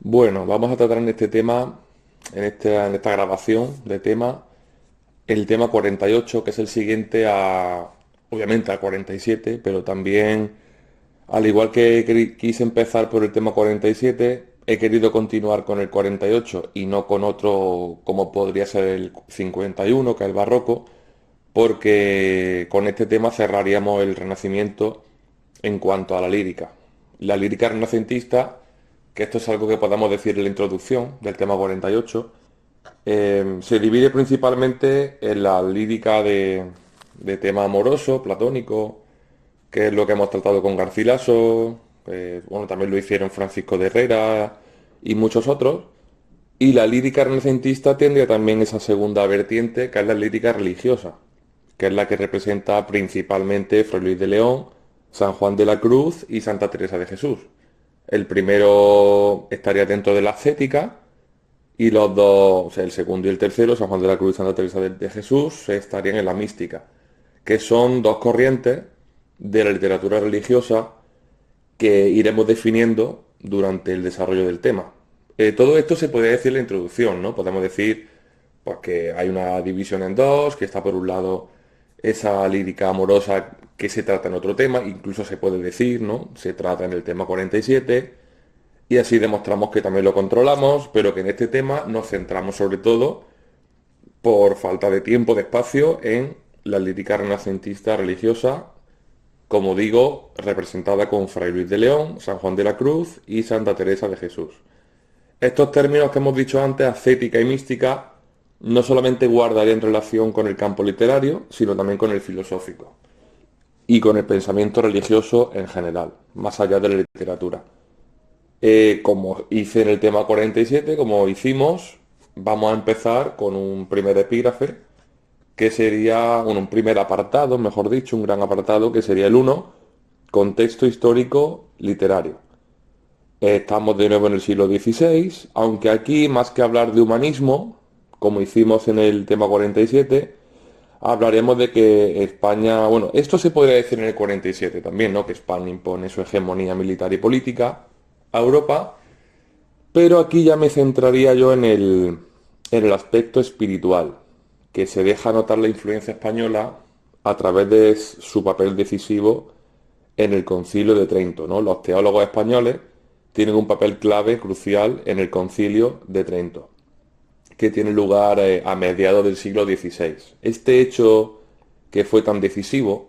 Bueno, vamos a tratar en este tema, en esta grabación de tema, el tema 48, que es el siguiente obviamente, a 47, pero también, al igual que quise empezar por el tema 47, he querido continuar con el 48 y no con otro como podría ser el 51, que es el barroco, porque con este tema cerraríamos el Renacimiento en cuanto a la lírica. La lírica renacentista, que esto es algo que podamos decir en la introducción del tema 48, se divide principalmente en la lírica de tema amoroso, platónico, que es lo que hemos tratado con Garcilaso, bueno, también lo hicieron Francisco de Herrera y muchos otros. Y la lírica renacentista tendría también esa segunda vertiente, que es la lírica religiosa, que es la que representa principalmente Fray Luis de León, San Juan de la Cruz y Santa Teresa de Jesús. El primero estaría dentro de la ascética y los dos, o sea, el segundo y el tercero, San Juan de la Cruz y Santa Teresa de Jesús, estarían en la mística, que son dos corrientes de la literatura religiosa que iremos definiendo durante el desarrollo del tema. Todo esto se podría decir en la introducción, ¿no? Podemos decir pues, que hay una división en dos, que está por un lado esa lírica amorosa que se trata en otro tema, incluso se puede decir, ¿no? Se trata en el tema 47, y así demostramos que también lo controlamos, pero que en este tema nos centramos sobre todo, por falta de tiempo, de espacio, en la lírica renacentista religiosa, como digo, representada con Fray Luis de León, San Juan de la Cruz y Santa Teresa de Jesús. Estos términos que hemos dicho antes, ascética y mística, no solamente guardarían relación con el campo literario, sino también con el filosófico y con el pensamiento religioso en general, más allá de la literatura. Como hice en el tema 47, como hicimos, vamos a empezar con un primer epígrafe, que sería un primer apartado, mejor dicho, un gran apartado, que sería el uno, contexto histórico literario. Estamos de nuevo en el siglo XVI, aunque aquí, más que hablar de humanismo, como hicimos en el tema 47, hablaremos de que España, bueno, esto se podría decir en el 47 también, ¿no? Que España impone su hegemonía militar y política a Europa, pero aquí ya me centraría yo en el aspecto espiritual, que se deja notar la influencia española a través de su papel decisivo en el Concilio de Trento, ¿no? Los teólogos españoles tienen un papel clave, crucial, en el Concilio de Trento, que tiene lugar a mediados del siglo XVI. Este hecho que fue tan decisivo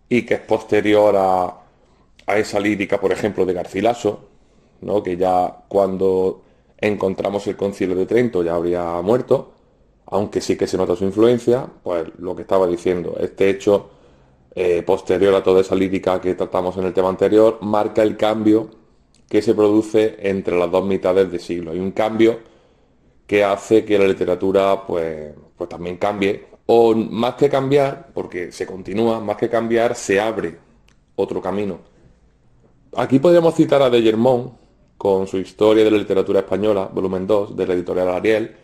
y que es posterior a esa lírica, por ejemplo, de Garcilaso, ¿no? Que ya cuando encontramos el Concilio de Trento ya habría muerto, aunque sí que se nota su influencia, pues lo que estaba diciendo, este hecho posterior a toda esa lírica que tratamos en el tema anterior, marca el cambio que se produce entre las dos mitades del siglo. Hay un cambio que hace que la literatura pues también cambie, o más que cambiar, porque se continúa, más que cambiar, se abre otro camino. Aquí podríamos citar a de Germont con su Historia de la Literatura Española, volumen 2 de la editorial Ariel,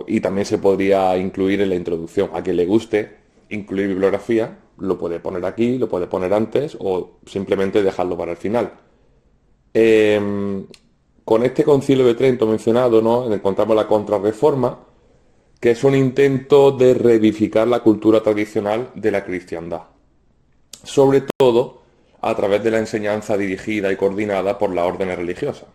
y también se podría incluir en la introducción. A quien le guste incluir bibliografía, lo puede poner aquí, lo puede poner antes o simplemente dejarlo para el final. Eh, con este concilio de Trento mencionado, ¿no? Encontramos la Contrarreforma, que es un intento de reedificar la cultura tradicional de la cristiandad, sobre todo a través de la enseñanza dirigida y coordinada por las órdenes religiosas.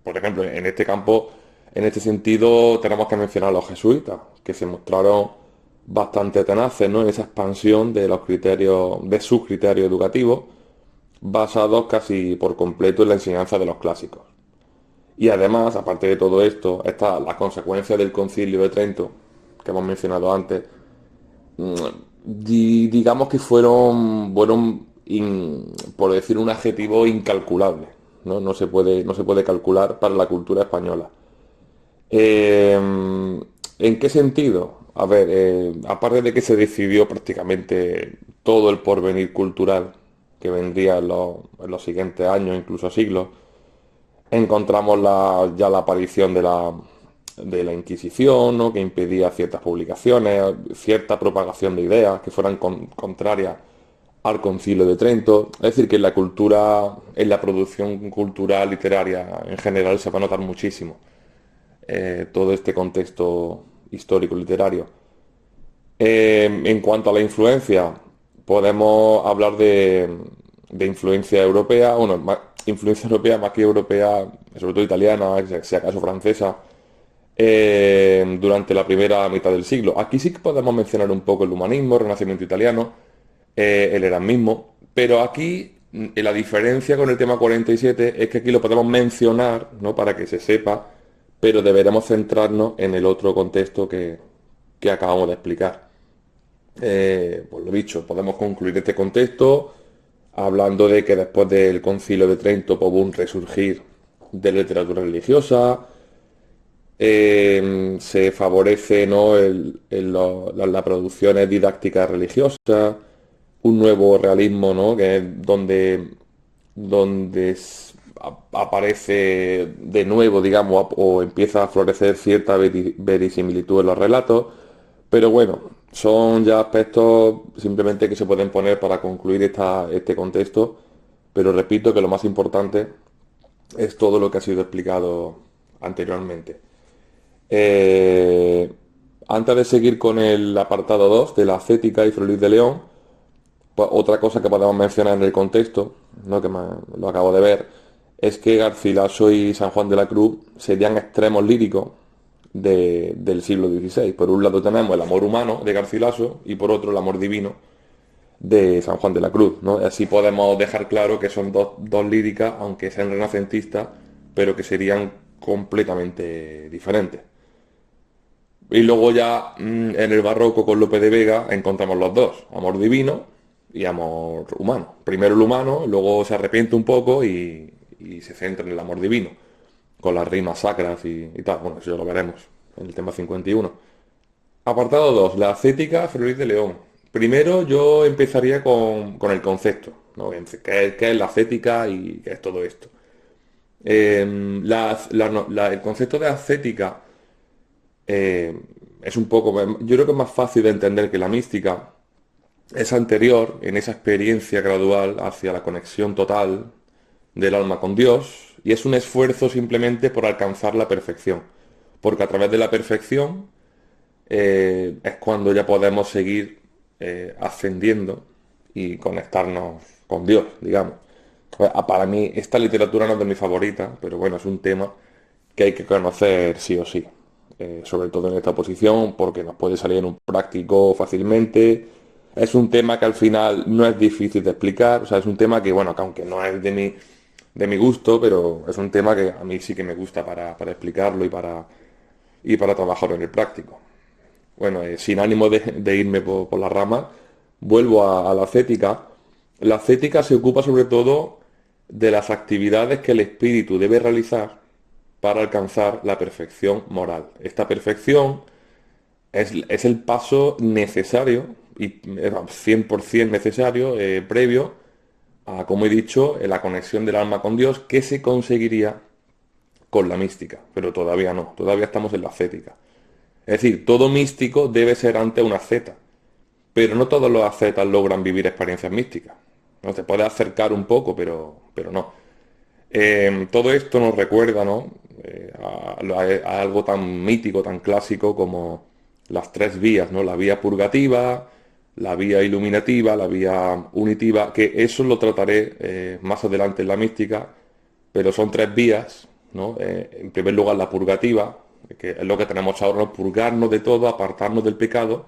Por ejemplo, en este campo, en este sentido, tenemos que mencionar a los jesuitas, que se mostraron bastante tenaces, ¿no? En esa expansión de los criterios, de sus criterios educativos, basados casi por completo en la enseñanza de los clásicos. Y además, aparte de todo esto, está la consecuencia del Concilio de Trento, que hemos mencionado antes, mm, digamos que fueron por decir un adjetivo, incalculable, ¿no? No se puede calcular para la cultura española. ¿En qué sentido? A ver, aparte de que se decidió prácticamente todo el porvenir cultural que vendría en los siguientes años, incluso siglos, encontramos ya la aparición de la Inquisición, ¿no? Que impedía ciertas publicaciones, cierta propagación de ideas que fueran contrarias al Concilio de Trento. Es decir, que en la cultura, en la producción cultural literaria en general se va a notar muchísimo todo este contexto histórico literario. En cuanto a la influencia, podemos hablar de influencia europea, bueno, influencia europea más que europea, sobre todo italiana, si acaso francesa, durante la primera mitad del siglo. Aquí sí que podemos mencionar un poco el humanismo, el renacimiento italiano, el erasmismo, pero aquí la diferencia con el tema 47 es que aquí lo podemos mencionar, ¿no? Para que se sepa, pero deberemos centrarnos en el otro contexto que acabamos de explicar. Pues lo dicho, podemos concluir este contexto hablando de que después del Concilio de Trento pues, hubo un resurgir de la literatura religiosa, se favorece, ¿no? Las producciones didácticas religiosas, un nuevo realismo, ¿no? Que es donde aparece de nuevo, digamos, o empieza a florecer cierta verisimilitud en los relatos. Pero bueno, son ya aspectos simplemente que se pueden poner para concluir este contexto. Pero repito que lo más importante es todo lo que ha sido explicado anteriormente. Eh, Antes de seguir con el apartado 2 de la ascética y Fray Luis de León, pues otra cosa que podemos mencionar en el contexto, ¿no? Lo acabo de ver, es que Garcilaso y San Juan de la Cruz serían extremos líricos del siglo XVI. Por un lado tenemos el amor humano de Garcilaso y por otro el amor divino de San Juan de la Cruz, ¿no? Así podemos dejar claro que son dos líricas, aunque sean renacentistas, pero que serían completamente diferentes. Y luego ya en el barroco con Lope de Vega encontramos los dos, amor divino y amor humano. Primero el humano, luego se arrepiente un poco y se centra en el amor divino, con las rimas sacras y tal. Bueno, eso ya lo veremos en el tema 51. Apartado 2, la ascética Fray Luis de León. Primero yo empezaría con el concepto, ¿no? ¿Qué es la ascética y qué es todo esto? El concepto de ascética eh, es un poco, yo creo que es más fácil de entender que la mística es anterior en esa experiencia gradual hacia la conexión total del alma con Dios y es un esfuerzo simplemente por alcanzar la perfección, porque a través de la perfección es cuando ya podemos seguir ascendiendo y conectarnos con Dios, digamos. Pues, para mí esta literatura no es de mi favorita, pero bueno, es un tema que hay que conocer sí o sí. Sobre todo en esta posición, porque nos puede salir en un práctico fácilmente. Es un tema que al final no es difícil de explicar, o sea, es un tema que, bueno, que aunque no es de mi gusto, pero es un tema que a mí sí que me gusta para explicarlo y para trabajarlo en el práctico. Bueno, sin ánimo de irme por la rama, vuelvo a la ascética. La ascética se ocupa sobre todo de las actividades que el espíritu debe realizar para alcanzar la perfección moral. Esta perfección es el paso necesario y 100% necesario, previo a, como he dicho, la conexión del alma con Dios que se conseguiría con la mística, pero todavía no, todavía estamos en la ascética. Es decir, todo místico debe ser antes una asceta, pero no todos los ascetas logran vivir experiencias místicas. No se puede acercar un poco, pero no. Todo esto nos recuerda, ¿no? A algo tan mítico, tan clásico como las tres vías, ¿no? La vía purgativa, la vía iluminativa, la vía unitiva, que eso lo trataré más adelante en la mística, pero son tres vías, ¿no? En primer lugar la purgativa, que es lo que tenemos ahora, ¿no? Purgarnos de todo, apartarnos del pecado,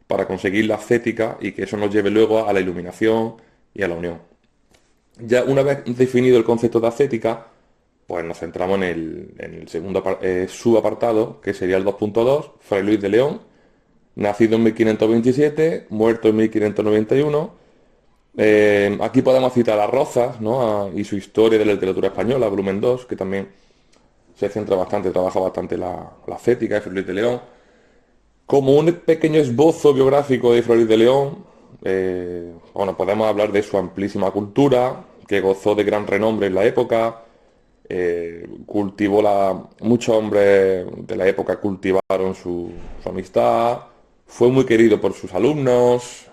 para conseguir la ascética y que eso nos lleve luego a la iluminación y a la unión. Ya una vez definido el concepto de ascética, pues nos centramos en el segundo subapartado, que sería el 2.2, Fray Luis de León, nacido en 1527, muerto en 1591. Aquí podemos citar a Rozas, ¿no? Y su historia de la literatura española, volumen 2, que también se centra bastante, trabaja bastante la ascética de Fray Luis de León. Como un pequeño esbozo biográfico de Fray Luis de León, bueno, podemos hablar de su amplísima cultura, que gozó de gran renombre en la época, muchos hombres de la época cultivaron su amistad, fue muy querido por sus alumnos,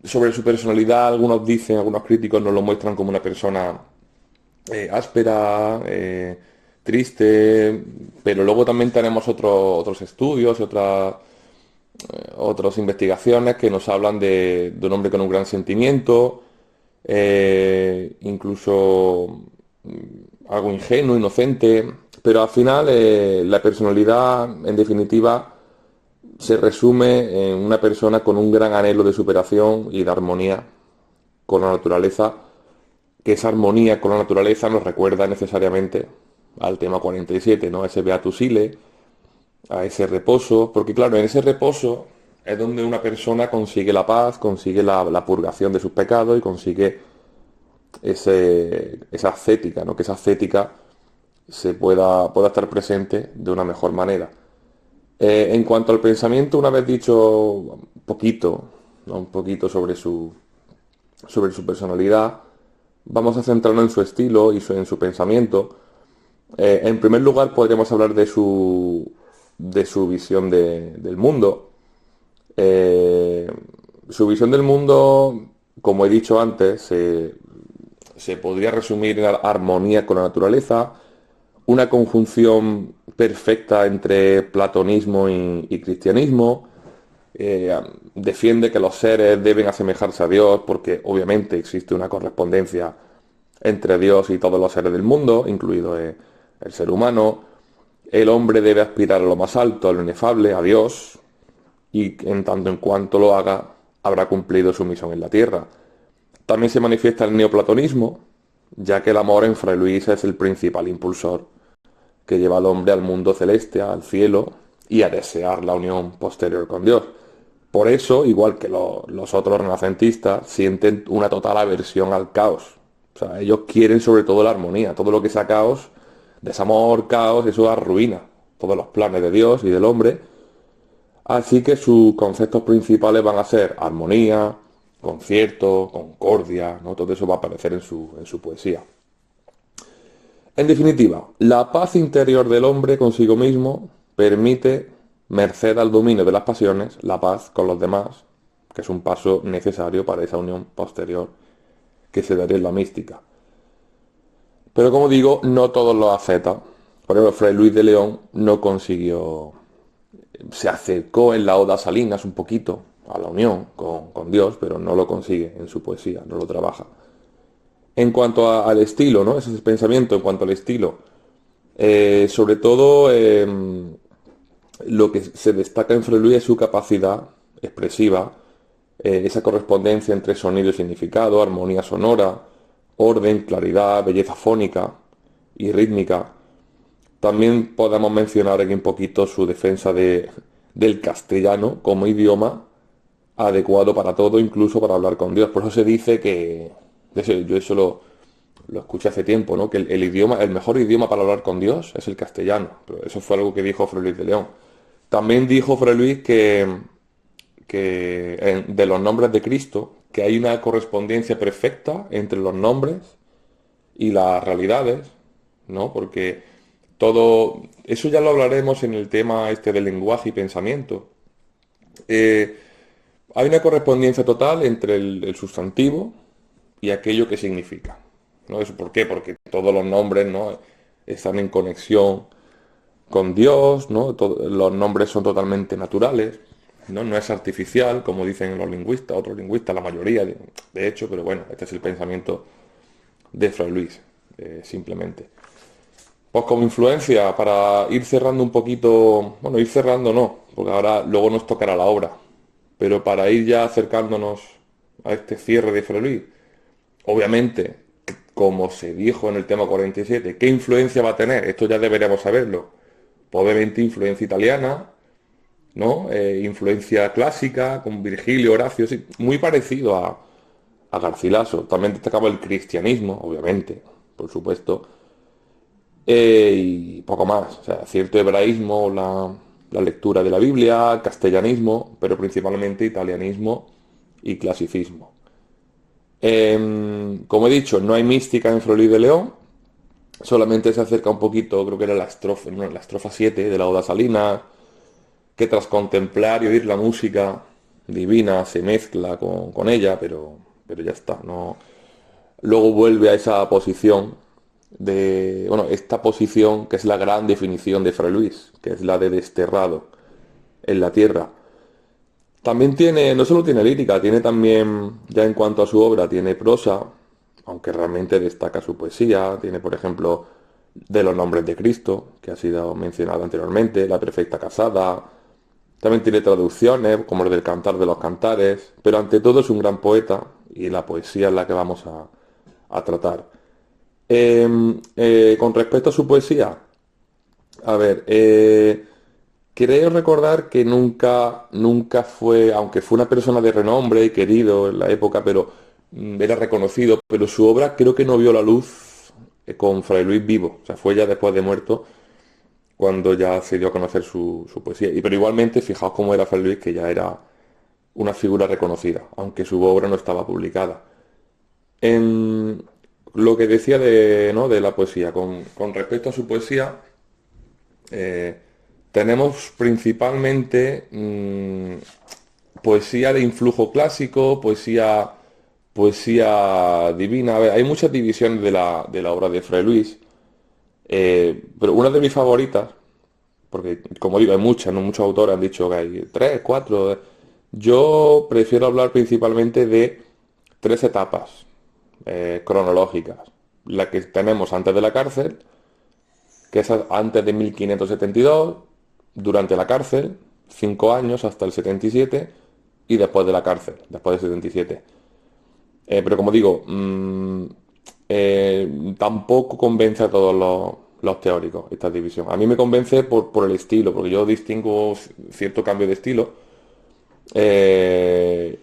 Sobre su personalidad, algunos dicen, algunos críticos nos lo muestran como una persona áspera, triste, pero luego también tenemos otros estudios, otras investigaciones que nos hablan de un hombre con un gran sentimiento, incluso algo ingenuo, inocente, pero al final la personalidad, en definitiva, se resume en una persona con un gran anhelo de superación y de armonía con la naturaleza, que esa armonía con la naturaleza nos recuerda necesariamente al tema 47, ¿no? A ese Beatus Ile, a ese reposo, porque claro, en ese reposo es donde una persona consigue la paz, consigue la purgación de sus pecados y consigue esa ascética, ¿no? Que esa ascética pueda estar presente de una mejor manera. En cuanto al pensamiento, una vez dicho un poquito, ¿no? Un poquito sobre su personalidad, vamos a centrarnos en su estilo y en su pensamiento. En primer lugar, podríamos hablar de su visión del mundo. Eh, Su visión del mundo, como he dicho antes, se podría resumir en armonía con la naturaleza, una conjunción perfecta entre platonismo y cristianismo. Defiende que los seres deben asemejarse a Dios porque obviamente existe una correspondencia entre Dios y todos los seres del mundo, incluido el ser humano. El hombre debe aspirar a lo más alto, a lo inefable, a Dios, y en tanto en cuanto lo haga, habrá cumplido su misión en la tierra. También se manifiesta el neoplatonismo, ya que el amor en Fray Luis es el principal impulsor que lleva al hombre al mundo celeste, al cielo, y a desear la unión posterior con Dios. Por eso, igual que los otros renacentistas, sienten una total aversión al caos. O sea, ellos quieren sobre todo la armonía. Todo lo que sea caos, desamor, caos, eso arruina todos los planes de Dios y del hombre. Así que sus conceptos principales van a ser armonía, concierto, concordia, ¿no? Todo eso va a aparecer en su poesía. En definitiva, la paz interior del hombre consigo mismo permite, merced al dominio de las pasiones, la paz con los demás, que es un paso necesario para esa unión posterior que se daría en la mística. Pero como digo, no todos lo aceptan. Por ejemplo, Fray Luis de León no consiguió, se acercó en la Oda Salinas un poquito a la unión con Dios, pero no lo consigue en su poesía, no lo trabaja. En cuanto al estilo, ¿no? Ese es el pensamiento en cuanto al estilo. Sobre todo, lo que se destaca en Fray Luis es su capacidad expresiva, esa correspondencia entre sonido y significado, armonía sonora, orden, claridad, belleza fónica y rítmica. También podemos mencionar aquí un poquito su defensa del castellano como idioma adecuado para todo, incluso para hablar con Dios. Por eso se dice que, yo eso lo escuché hace tiempo, ¿no? Que el mejor idioma para hablar con Dios es el castellano. Pero eso fue algo que dijo Fray Luis de León. También dijo Fray Luis que de los nombres de Cristo, que hay una correspondencia perfecta entre los nombres y las realidades, ¿no? Porque eso ya lo hablaremos en el tema este del lenguaje y pensamiento. Eh, Hay una correspondencia total entre el sustantivo y aquello que significa, ¿no? ¿Eso por qué? Porque todos los nombres, ¿no? Están en conexión con Dios, ¿no? Los nombres son totalmente naturales, ¿no? No es artificial, como dicen los lingüistas, otros lingüistas, la mayoría, de hecho, pero bueno, este es el pensamiento de Fray Luis, simplemente. Pues como influencia, para ir cerrando un poquito, bueno, ir cerrando no, porque ahora luego nos tocará la obra, pero para ir ya acercándonos a este cierre de Fray Luis, obviamente, como se dijo en el tema 47, ¿qué influencia va a tener? Esto ya deberíamos saberlo. Pues obviamente influencia italiana, ¿no? Influencia clásica, con Virgilio, Horacio, sí, muy parecido a Garcilaso. También destacaba el cristianismo, obviamente, por supuesto. Y poco más, o sea, cierto hebraísmo, la lectura de la Biblia, castellanismo, pero principalmente italianismo y clasicismo. Como he dicho, no hay mística en Fray Luis de León, solamente se acerca un poquito, creo que era la estrofa, no, la estrofa 7 de la Oda Salina, que tras contemplar y oír la música divina se mezcla con ella, pero ya está, no. Luego vuelve a esa posición bueno, esta posición que es la gran definición de Fray Luis, que es la de desterrado en la tierra. También tiene, no solo tiene lírica, tiene también, ya en cuanto a su obra, tiene prosa, aunque realmente destaca su poesía. Tiene, por ejemplo, De los nombres de Cristo, que ha sido mencionado anteriormente, La perfecta casada. También tiene traducciones, como el del Cantar de los Cantares, pero ante todo es un gran poeta y la poesía es la que vamos a tratar. Con respecto a su poesía, a ver, creo recordar que nunca fue, aunque fue una persona de renombre y querido en la época, pero era reconocido, pero su obra creo que no vio la luz con Fray Luis vivo, o sea, fue ya después de muerto cuando ya se dio a conocer su poesía. Pero igualmente, fijaos cómo era Fray Luis, que ya era una figura reconocida, aunque su obra no estaba publicada. En lo que decía ¿no? de la poesía, con respecto a su poesía, eh, tenemos principalmente poesía de influjo clásico, poesía divina. A ver, hay muchas divisiones de la obra de Fray Luis, pero una de mis favoritas, porque como digo, hay muchas, ¿no? Muchos autores han dicho que hay tres, cuatro. Yo prefiero hablar principalmente de tres etapas cronológicas. La que tenemos antes de la cárcel, que es antes de 1572, durante la cárcel, 5 años hasta el 77, y después de la cárcel, después del 77. Pero como digo, tampoco convence a todos los teóricos esta división. A mí me convence por el estilo, porque yo distingo cierto cambio de estilo,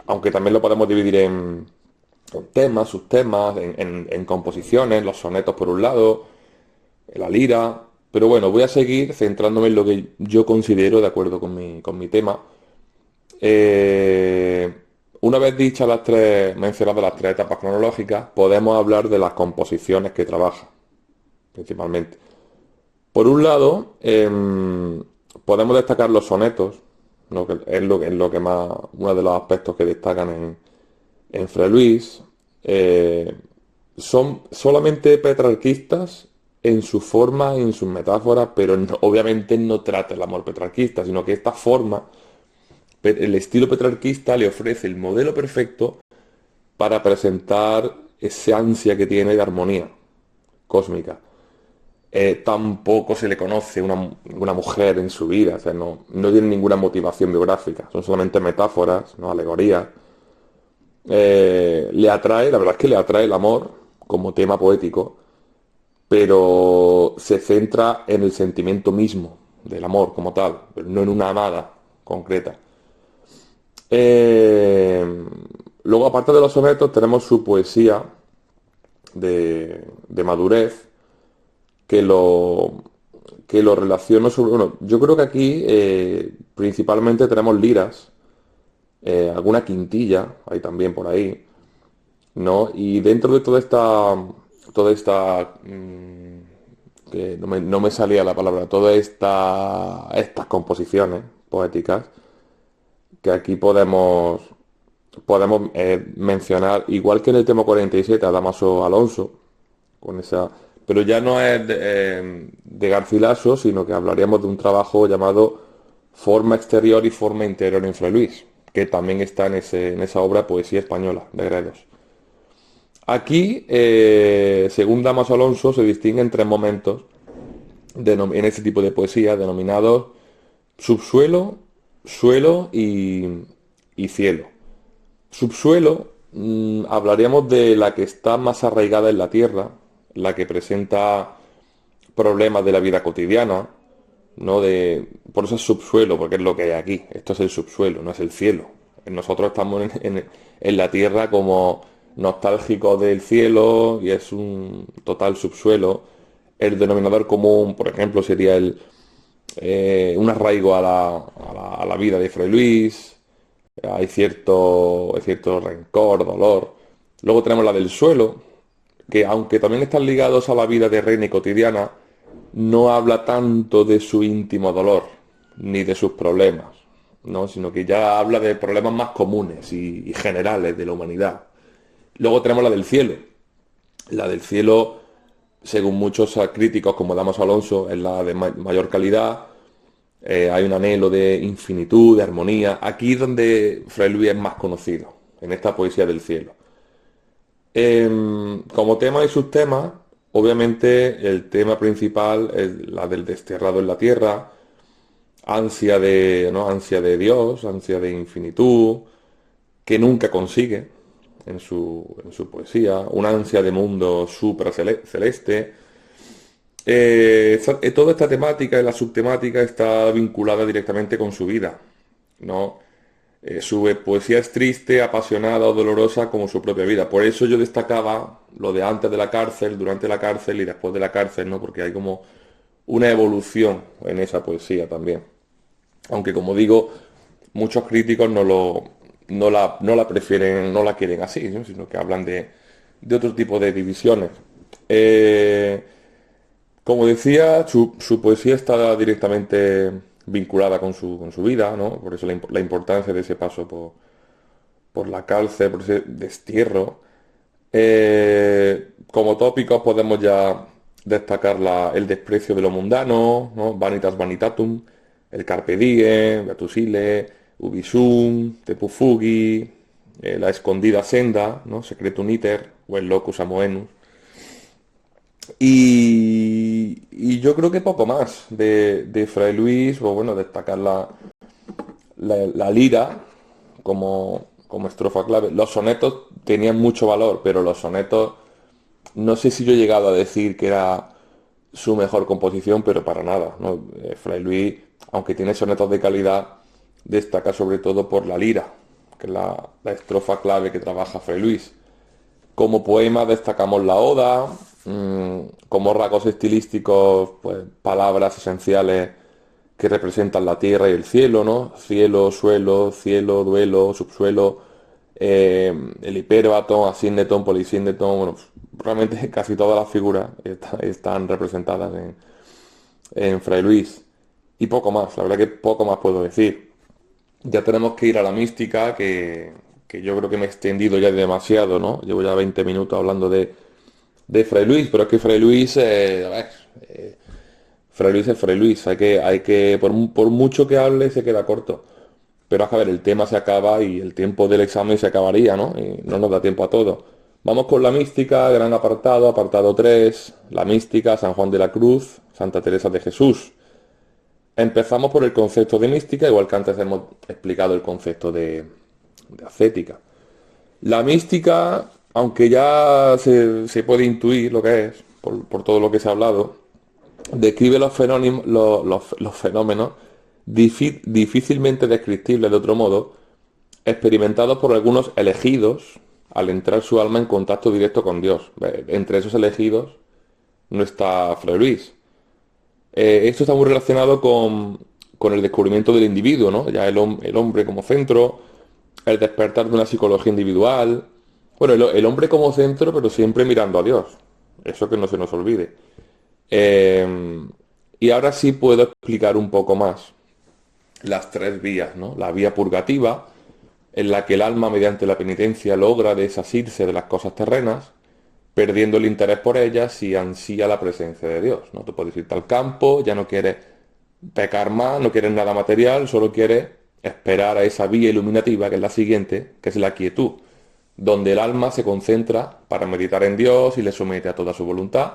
aunque también lo podemos dividir en temas, subtemas, en composiciones, los sonetos por un lado, la lira. Pero bueno, voy a seguir centrándome en lo que yo considero de acuerdo con mi tema. Eh, una vez dichas mencionadas las tres etapas cronológicas, podemos hablar de las composiciones que trabaja, principalmente. Por un lado, podemos destacar los sonetos, ¿no? Que es lo que más, uno de los aspectos que destacan en Fray Luis. eh, Son solamente petrarquistas en su forma y en sus metáforas, pero obviamente no trata el amor petrarquista, sino que esta forma, el estilo petrarquista le ofrece el modelo perfecto para presentar ese ansia que tiene de armonía cósmica. Tampoco se le conoce una mujer en su vida, o sea, no tiene ninguna motivación biográfica, son solamente metáforas, ¿no? Alegorías. Le atrae, la verdad es que le atrae el amor como tema poético, pero se centra en el sentimiento mismo del amor como tal, pero no en una amada concreta. Eh, Luego, aparte de los sonetos, tenemos su poesía de madurez, que lo, que lo relaciono sobre... Bueno, yo creo que aquí principalmente tenemos liras, alguna quintilla, hay también por ahí, ¿no? Y dentro de que no me salía la palabra, todas estas composiciones poéticas, que aquí podemos mencionar, igual que en el tema 47, a Damaso Alonso, con esa, pero ya no es de Garcilaso, sino que hablaríamos de un trabajo llamado Forma exterior y forma interior en Fray Luis, que también está en esa obra Poesía Española de Gredos. Aquí, según Damaso Alonso, se distinguen tres momentos en este tipo de poesía, denominados subsuelo, suelo y cielo. Subsuelo, hablaríamos de la que está más arraigada en la tierra, la que presenta problemas de la vida cotidiana, ¿no? Por eso es subsuelo, porque es lo que hay aquí. Esto es el subsuelo, no es el cielo. Nosotros estamos en la tierra como nostálgicos del cielo y es un total subsuelo. El denominador común, por ejemplo, sería un arraigo a la vida de Fray Luis. Hay cierto rencor, dolor. Luego tenemos la del suelo, que aunque también están ligados a la vida terrena y cotidiana, no habla tanto de su íntimo dolor, ni de sus problemas. ¿no? Sino que ya habla de problemas más comunes y generales de la humanidad. Luego tenemos la del cielo. La del cielo, según muchos críticos como Damaso Alonso, es la de mayor calidad. Hay un anhelo de infinitud, de armonía. Aquí es donde Fray Luis es más conocido, en esta poesía del cielo. Como tema y subtema, obviamente el tema principal es la del desterrado en la tierra, ansia de, ¿no? Ansia de Dios, ansia de infinitud, que nunca consigue en su poesía, una ansia de mundo celeste. Toda esta temática y la subtemática está vinculada directamente con su vida, ¿no? Su poesía es triste, apasionada o dolorosa como su propia vida. Por eso yo destacaba lo de antes de la cárcel, durante la cárcel y después de la cárcel, ¿no? Porque hay como una evolución en esa poesía también. Aunque como digo, muchos críticos no la prefieren, no la quieren así, ¿no? Sino que hablan de otro tipo de divisiones. Eh, Como decía, su poesía está directamente vinculada con su vida, ¿no? Por eso la importancia de ese paso por la cárcel, por ese destierro. Como tópicos podemos ya destacar el desprecio de lo mundano, ¿no? Vanitas vanitatum, el carpe diem, Beatus ille, ubi sum, tepus fugi, la escondida senda, ¿no? Secretum iter o el locus amoenus. Y yo creo que poco más de Fray Luis, o bueno, destacar la lira como estrofa clave. Los sonetos tenían mucho valor, pero los sonetos, no sé si yo he llegado a decir que era su mejor composición, pero para nada, ¿no? Fray Luis, aunque tiene sonetos de calidad, destaca sobre todo por la lira, que es la estrofa clave que trabaja Fray Luis. Como poema destacamos la oda, como rasgos estilísticos, pues palabras esenciales que representan la tierra y el cielo, ¿no? Cielo, suelo, cielo, duelo, subsuelo, el hipérbato, asíndeton, polisíndeton, bueno, pues, realmente casi todas las figuras están representadas en Fray Luis. Y poco más, la verdad que poco más puedo decir. Ya tenemos que ir a la mística, que yo creo que me he extendido ya demasiado, ¿no? Llevo ya 20 minutos hablando de Fray Luis, pero es que Fray Luis, a ver, eh, Fray Luis es Fray Luis, por mucho que hable se queda corto. Pero es que, a ver, el tema se acaba y el tiempo del examen se acabaría, ¿no? Y no nos da tiempo a todo. Vamos con la mística, gran apartado, apartado 3 la mística, San Juan de la Cruz, Santa Teresa de Jesús. Empezamos por el concepto de mística, igual que antes hemos explicado el concepto de ascética. La mística, aunque ya se puede intuir lo que es, por todo lo que se ha hablado, describe los fenómenos difícilmente descriptibles de otro modo, experimentados por algunos elegidos al entrar su alma en contacto directo con Dios. Entre esos elegidos no está Fray Luis. Esto está muy relacionado con el descubrimiento del individuo, ¿no? Ya el hombre como centro, el despertar de una psicología individual. Bueno, el hombre como centro, pero siempre mirando a Dios. Eso que no se nos olvide. Eh, y ahora sí puedo explicar un poco más las tres vías, ¿no? La vía purgativa, en la que el alma mediante la penitencia logra desasirse de las cosas terrenas, perdiendo el interés por ellas y ansía la presencia de Dios, ¿no? Tú puedes irte al campo, ya no quieres pecar más, no quieres nada material, solo quieres esperar a esa vía iluminativa, que es la siguiente, que es la quietud, donde el alma se concentra para meditar en Dios y le somete a toda su voluntad.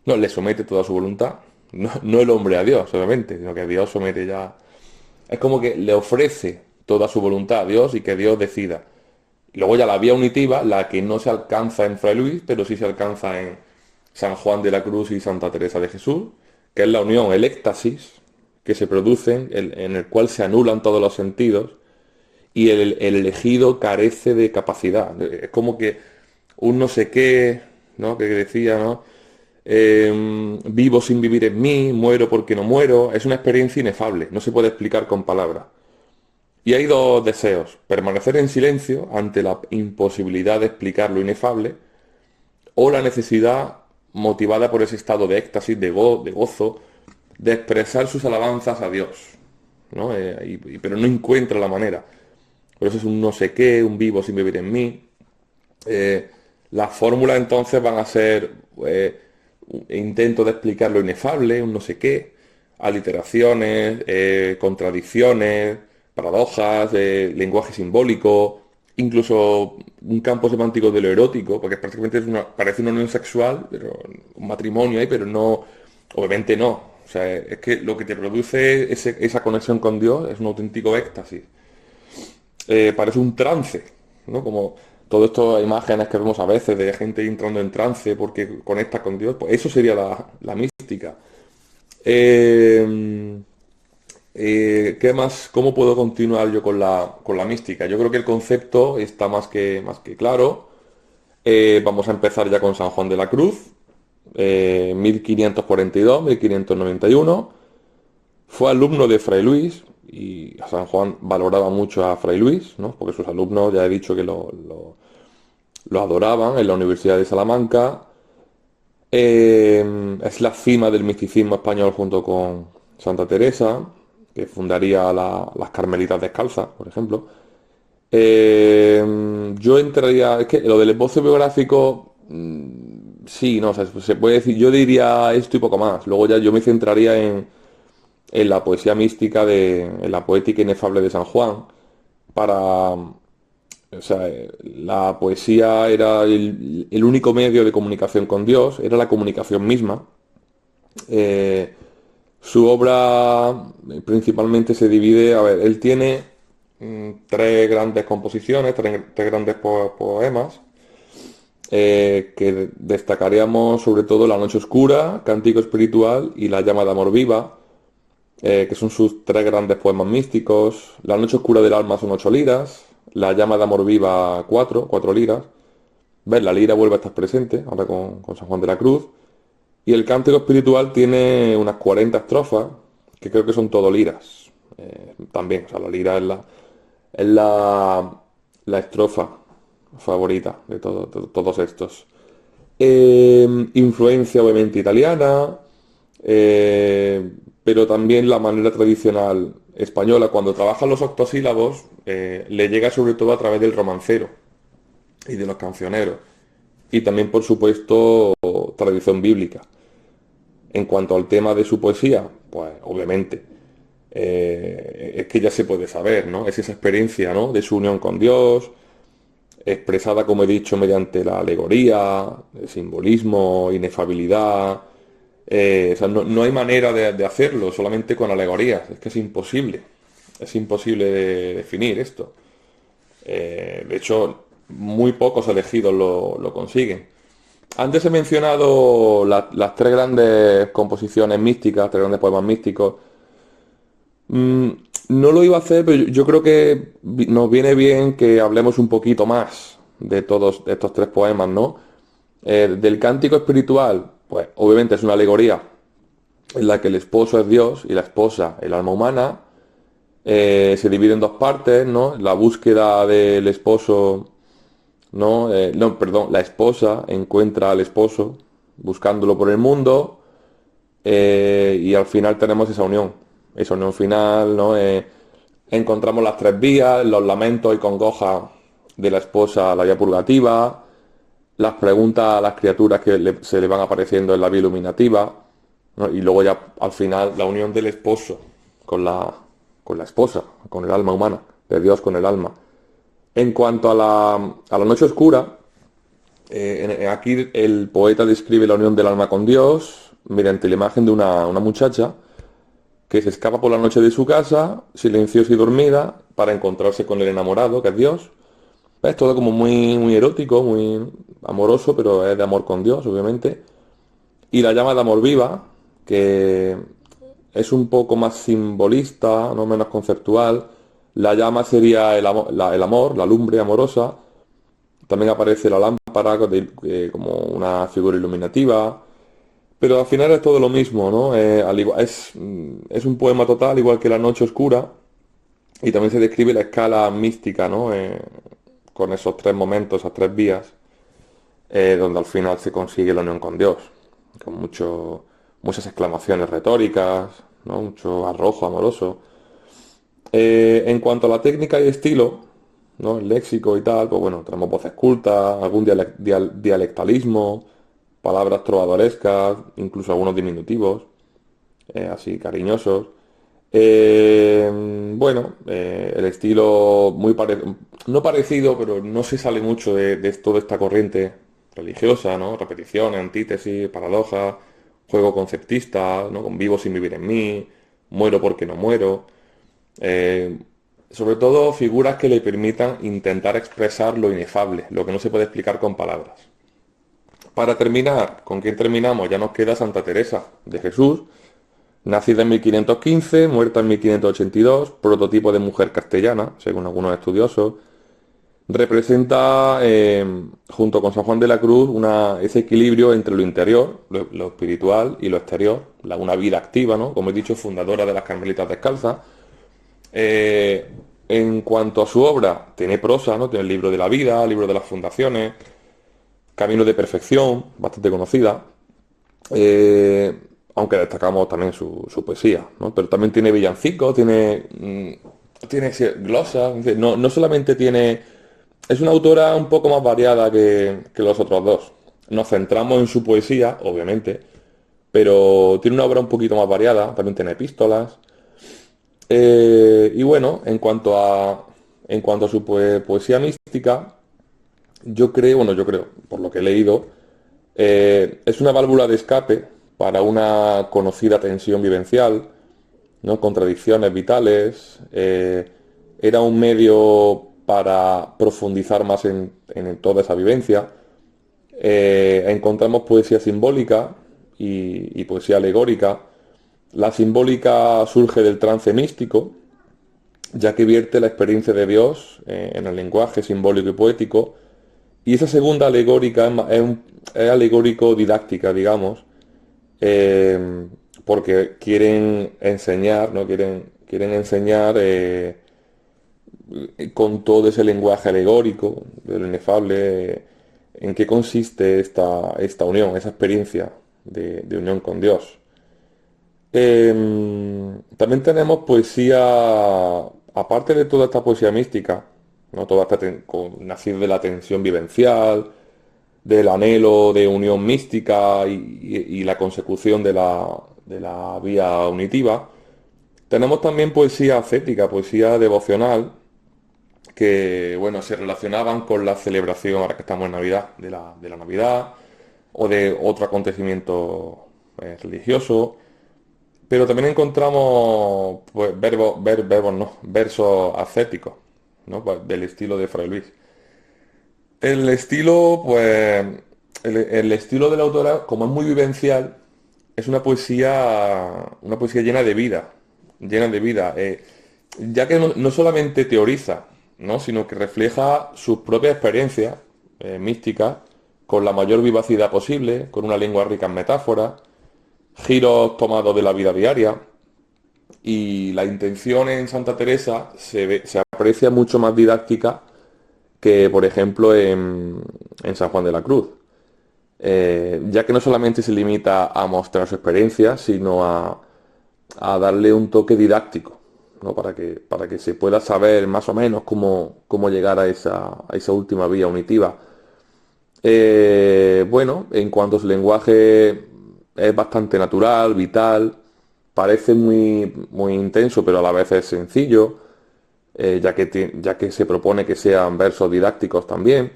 No, le somete toda su voluntad, no el hombre a Dios, obviamente, sino que Dios somete ya. Es como que le ofrece toda su voluntad a Dios y que Dios decida. Y luego ya la vía unitiva, la que no se alcanza en Fray Luis, pero sí se alcanza en San Juan de la Cruz y Santa Teresa de Jesús, que es la unión, el éxtasis que se produce, en el cual se anulan todos los sentidos y el elegido carece de capacidad. Es como que un no sé qué, ¿no? Que decía, ¿no? Vivo sin vivir en mí, muero porque no muero. Es una experiencia inefable, no se puede explicar con palabras. Y hay dos deseos, permanecer en silencio ante la imposibilidad de explicar lo inefable o la necesidad motivada por ese estado de éxtasis, de gozo, de expresar sus alabanzas a Dios, ¿no? Pero no encuentra la manera. Por eso es un no sé qué, un vivo sin vivir en mí. Eh, las fórmulas entonces van a ser un intento de explicar lo inefable, un no sé qué, aliteraciones, contradicciones, paradojas, lenguaje simbólico, incluso un campo semántico de lo erótico, porque prácticamente parece una unión sexual, pero un matrimonio ahí, pero no, obviamente no. O sea, es que lo que te produce esa conexión con Dios es un auténtico éxtasis. Parece un trance, ¿no? Como todas estas imágenes que vemos a veces de gente entrando en trance porque conecta con Dios, pues eso sería la mística. Eh, ¿Qué más? ¿Cómo puedo continuar yo con la mística? Yo creo que el concepto está más que claro. Vamos a empezar ya con San Juan de la Cruz, 1542-1591. Fue alumno de Fray Luis y a San Juan valoraba mucho a Fray Luis, ¿no? Porque sus alumnos ya he dicho que lo adoraban en la Universidad de Salamanca. Es la cima del misticismo español junto con Santa Teresa, que fundaría las Carmelitas Descalzas, por ejemplo. Yo entraría, es que lo del esbozo biográfico, sí, no, o sea, se puede decir, yo diría esto y poco más. Luego ya yo me centraría en la poesía mística en la poética inefable de San Juan, o sea, la poesía era el único medio de comunicación con Dios, era la comunicación misma. Eh, Su obra principalmente se divide, a ver, él tiene tres grandes composiciones, tres grandes poemas, que destacaríamos sobre todo La Noche Oscura, Cántico Espiritual y La Llama de Amor Viva, que son sus tres grandes poemas místicos. La Noche Oscura del Alma son 8 liras, La Llama de Amor Viva cuatro liras. ¿Ves? La lira vuelve a estar presente, ahora con San Juan de la Cruz. Y el Cántico Espiritual tiene unas 40 estrofas, que creo que son todo liras. También, o sea, la lira es la estrofa favorita de todos estos. Influencia obviamente italiana, eh, pero también la manera tradicional española, cuando trabajan los octosílabos, le llega sobre todo a través del romancero y de los cancioneros. Y también, por supuesto, tradición bíblica. En cuanto al tema de su poesía, pues obviamente es que ya se puede saber, ¿no? Es esa experiencia, ¿no? De su unión con Dios, expresada, como he dicho, mediante la alegoría, el simbolismo, inefabilidad. O sea, no hay manera de hacerlo solamente con alegorías, es que es imposible de definir esto. De hecho, muy pocos elegidos lo consiguen. Antes he mencionado las tres grandes composiciones místicas, tres grandes poemas místicos. Mm, no lo iba a hacer, pero yo creo que nos viene bien que hablemos un poquito más de todos estos tres poemas, ¿no? Del cántico espiritual, pues obviamente es una alegoría en la que el esposo es Dios y la esposa el alma humana. Se divide en dos partes, ¿no? La búsqueda del esposo, ¿no? No, perdón, la esposa encuentra al esposo buscándolo por el mundo, y al final tenemos esa unión final, ¿no? Encontramos las tres vías, los lamentos y congojas de la esposa, la vía purgativa, las preguntas a las criaturas que se le van apareciendo en la vía iluminativa, ¿no? Y luego ya al final la unión del esposo con la esposa, con el alma humana, de Dios con el alma. En cuanto a la noche oscura, aquí el poeta describe la unión del alma con Dios mediante la imagen de una muchacha que se escapa por la noche de su casa, silenciosa y dormida, para encontrarse con el enamorado, que es Dios. Es todo como muy, muy erótico, muy amoroso, pero es de amor con Dios, obviamente. Y la llama de amor viva, que es un poco más simbolista, no menos conceptual. La llama sería el amor, la lumbre amorosa. También aparece la lámpara como una figura iluminativa. Pero al final es todo lo mismo, ¿no? Es un poema total, igual que La Noche Oscura. Y también se describe la escala mística, ¿no? Con esos tres momentos, esas tres vías, donde al final se consigue la unión con Dios. Con muchas exclamaciones retóricas, ¿no? Mucho arrojo amoroso. En cuanto a la técnica y estilo, ¿no? El léxico y tal, pues bueno, tenemos voces cultas, algún dialectalismo, palabras trovadorescas, incluso algunos diminutivos, así cariñosos. El estilo no parecido, pero no se sale mucho de toda esta corriente religiosa, ¿no? Repetición, antítesis, paradoja, juego conceptista, ¿no? Con vivo sin vivir en mí, muero porque no muero. Eh, Sobre todo figuras que le permitan intentar expresar lo inefable, lo que no se puede explicar con palabras. Para terminar, ¿con quién terminamos? Ya nos queda Santa Teresa de Jesús, nacida en 1515, muerta en 1582, prototipo de mujer castellana, según algunos estudiosos. Representa, junto con San Juan de la Cruz, ese equilibrio entre lo interior, lo espiritual y lo exterior, una vida activa, ¿no? Como he dicho, fundadora de las Carmelitas Descalzas. Eh, en cuanto a su obra, tiene prosa, ¿no? Tiene el libro de la vida, libro de las fundaciones, Camino de Perfección, bastante conocida. Eh, Aunque destacamos también su poesía, ¿no? Pero también tiene villancicos, tiene glosas, no solamente tiene... Es una autora un poco más variada que los otros dos. Nos centramos en su poesía, obviamente, pero tiene una obra un poquito más variada, también tiene epístolas. Y bueno, en cuanto a su poesía mística, yo creo, por lo que he leído, es una válvula de escape para una conocida tensión vivencial, ¿no? Contradicciones vitales. Era un medio para profundizar más en toda esa vivencia. Encontramos poesía simbólica y poesía alegórica. La simbólica surge del trance místico, ya que vierte la experiencia de Dios en el lenguaje simbólico y poético. Y esa segunda alegórica es alegórico-didáctica, digamos, eh, porque quieren enseñar, ¿no? Quieren enseñar con todo ese lenguaje alegórico de lo inefable, en qué consiste esta unión, esa experiencia de unión con Dios. También tenemos poesía, aparte de toda esta poesía mística, ¿no? Toda esta nacido de la tensión vivencial, del anhelo de unión mística y la consecución de la vía unitiva. Tenemos también poesía ascética, poesía devocional, que bueno, se relacionaban con la celebración, ahora que estamos en Navidad, de la Navidad o de otro acontecimiento religioso. Pero también encontramos pues, verbos, no, versos ascéticos, ¿no? Pues, del estilo de Fray Luis. El estilo, pues, el estilo de la autora, como es muy vivencial, es una poesía llena de vida, ya que no solamente teoriza, ¿no? Sino que refleja sus propias experiencias místicas con la mayor vivacidad posible, con una lengua rica en metáforas, giros tomados de la vida diaria, y la intención en Santa Teresa se aprecia mucho más didáctica que, por ejemplo, en San Juan de la Cruz. Ya que no solamente se limita a mostrar su experiencia, sino a darle un toque didáctico, ¿no? Para que se pueda saber más o menos cómo llegar a esa última vía unitiva. Bueno, en cuanto a su lenguaje, es bastante natural, vital, parece muy intenso, pero a la vez es sencillo, ya que se propone que sean versos didácticos también.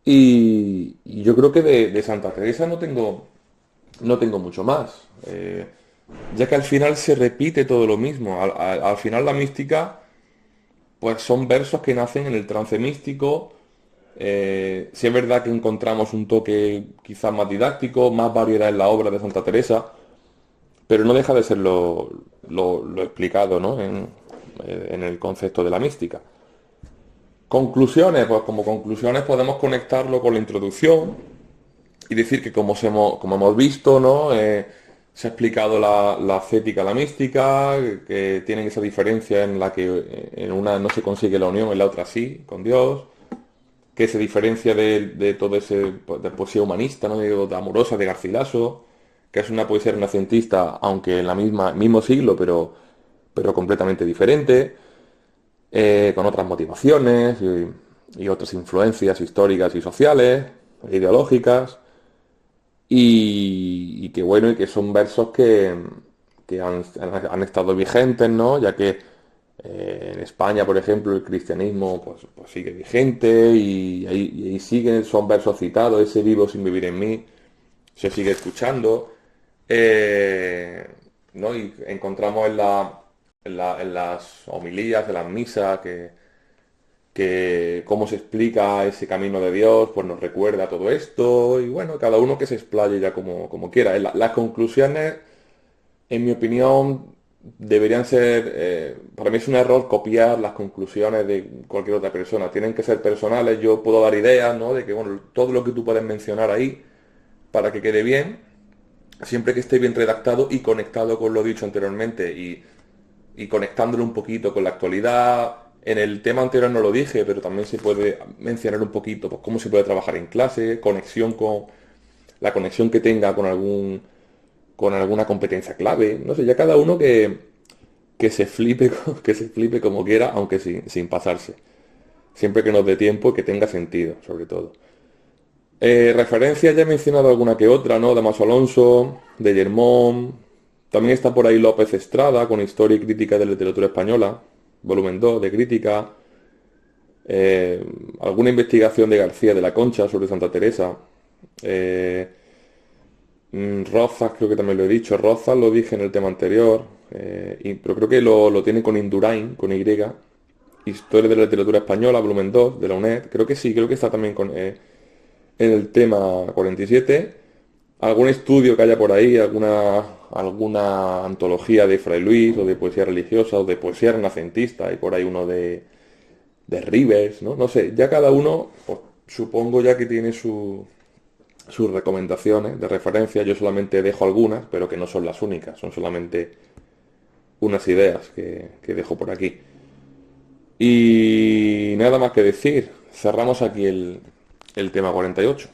Y yo creo que de Santa Teresa no tengo mucho más, ya que al final se repite todo lo mismo. Al final la mística, pues son versos que nacen en el trance místico. Sí es verdad que encontramos un toque quizás más didáctico, más variedad en la obra de Santa Teresa, pero no deja de ser lo explicado, ¿no? En el concepto de la mística. Conclusiones, pues como conclusiones podemos conectarlo con la introducción y decir que como hemos visto, ¿no? Se ha explicado la ascética, la mística, que tienen esa diferencia en la que en una no se consigue la unión, en la otra sí, con Dios, que se diferencia de todo ese pues, de poesía humanista, ¿no? De amorosa, de Garcilaso, que es una poesía renacentista, aunque en la mismo siglo, pero completamente diferente, con otras motivaciones y otras influencias históricas y sociales, ideológicas, y que bueno, y que son versos que han estado vigentes, ¿no? Ya que en España, por ejemplo, el cristianismo pues sigue vigente y ahí siguen, son versos citados, ese vivo sin vivir en mí, se sigue escuchando, eh, ¿no? Y encontramos en las homilías de las misas que cómo se explica ese camino de Dios, pues nos recuerda todo esto, y bueno, cada uno que se explaye ya como quiera. Las conclusiones, en mi opinión, deberían ser, para mí es un error copiar las conclusiones de cualquier otra persona, tienen que ser personales, yo puedo dar ideas, ¿no? De que, bueno, todo lo que tú puedes mencionar ahí, para que quede bien, siempre que esté bien redactado y conectado con lo dicho anteriormente y conectándolo un poquito con la actualidad. En el tema anterior no lo dije, pero también se puede mencionar un poquito pues, cómo se puede trabajar en clase, conexión con la conexión que tenga con alguna competencia clave. No sé, ya cada uno que se flipe, que se flipe como quiera, aunque sin pasarse. Siempre que nos dé tiempo y que tenga sentido, sobre todo. Referencias ya he mencionado alguna que otra, ¿no? Damaso Alonso, de Germón. También está por ahí López Estrada, con Historia y Crítica de la Literatura Española, volumen 2 de crítica. Eh, Alguna investigación de García de la Concha sobre Santa Teresa. Eh, Rozas, creo que también lo he dicho. Rozas lo dije en el tema anterior, pero creo que lo tiene con Indurain, con Y. Historia de la Literatura Española, volumen 2 de la UNED. Creo que sí, creo que está también en el tema 47. Algún estudio que haya por ahí, alguna antología de Fray Luis o de poesía religiosa o de poesía renacentista, hay por ahí uno de Rivers, ¿no? No sé, ya cada uno, pues, supongo ya que tiene sus recomendaciones de referencia, yo solamente dejo algunas, pero que no son las únicas, son solamente unas ideas que dejo por aquí. Y nada más que decir, cerramos aquí el tema 48.